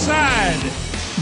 side.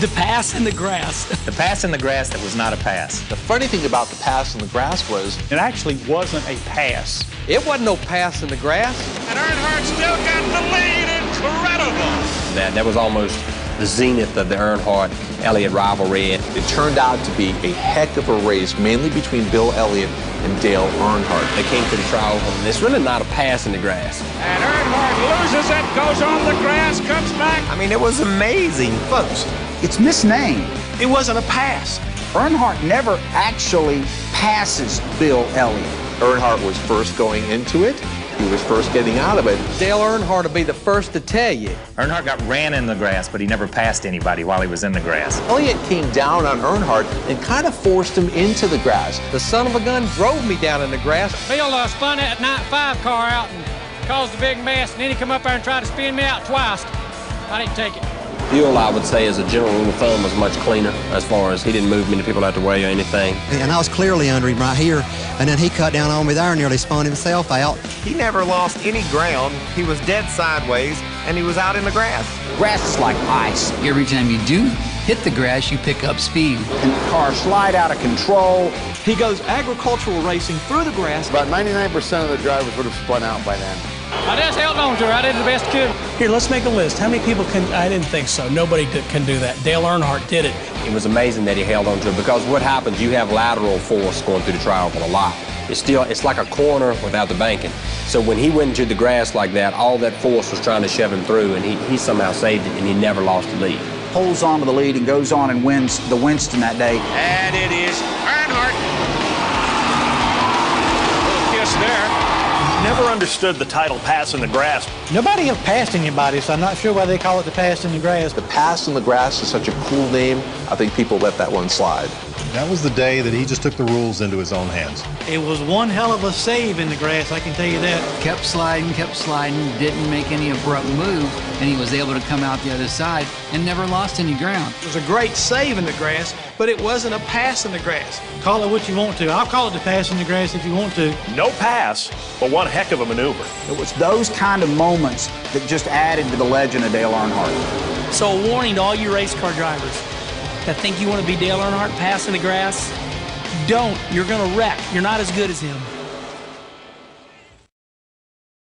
The pass in the grass. The pass in the grass that was not a pass. The funny thing about the pass in the grass was It actually wasn't a pass. It wasn't no pass in the grass. And Earnhardt still got the lead. Incredible. That was almost the zenith of the Earnhardt-Elliott rivalry. it turned out to be a heck of a race, mainly between Bill Elliott and Dale Earnhardt. They came to the trial, and it's really not a pass in the grass. And Earnhardt loses it, goes on the grass, comes back. I mean, it was amazing. Folks, it's misnamed. It wasn't a pass. Earnhardt never actually passes Bill Elliott. Earnhardt was first going into it. He was first getting out of it. Dale Earnhardt will be the first to tell you. Earnhardt got ran in the grass, but he never passed anybody while he was in the grass. Elliott came down on Earnhardt and kind of forced him into the grass. The son of a gun drove me down in the grass. Bill spun that 95 car out and caused a big mess, and then he come up there and tried to spin me out twice. I didn't take it. Bill, I would say, as a general rule of thumb, was much cleaner as far as he didn't move many people out the way or anything. And I was clearly under him right here, and then he cut down on me there and nearly spun himself out. He never lost any ground. He was dead sideways, and he was out in the grass. Grass is like ice. Every time you do hit the grass, you pick up speed. And the cars slide out of control. He goes agricultural racing through the grass. About 99% of the drivers would have spun out by then. I just held on to her. I did the best I could. Here, let's make a list. How many people can... I didn't think so. Nobody can do that. Dale Earnhardt did it. It was amazing that he held on to it, because what happens, you have lateral force going through the triangle a lot. It's like a corner without the banking. So when he went into the grass like that, all that force was trying to shove him through, and he somehow saved it, and he never lost the lead. Holds on to the lead and goes on and wins the Winston that day. And it is Earnhardt. A little kiss there. Never understood the title pass in the grass. Nobody have passed anybody, so I'm not sure why they call it the pass in the grass. The pass in the grass is such a cool name. I think people let that one slide. That was the day that he just took the rules into his own hands. It was one hell of a save in the grass, I can tell you that. Kept sliding, didn't make any abrupt move, and he was able to come out the other side and never lost any ground. It was a great save in the grass, but it wasn't a pass in the grass. Call it what you want to. I'll call it the pass in the grass if you want to. No pass, but one heck of a maneuver. It was those kind of moments that just added to the legend of Dale Earnhardt. So a warning to all you race car drivers that think you want to be Dale Earnhardt, pass in the grass. Don't. You're going to wreck. You're not as good as him.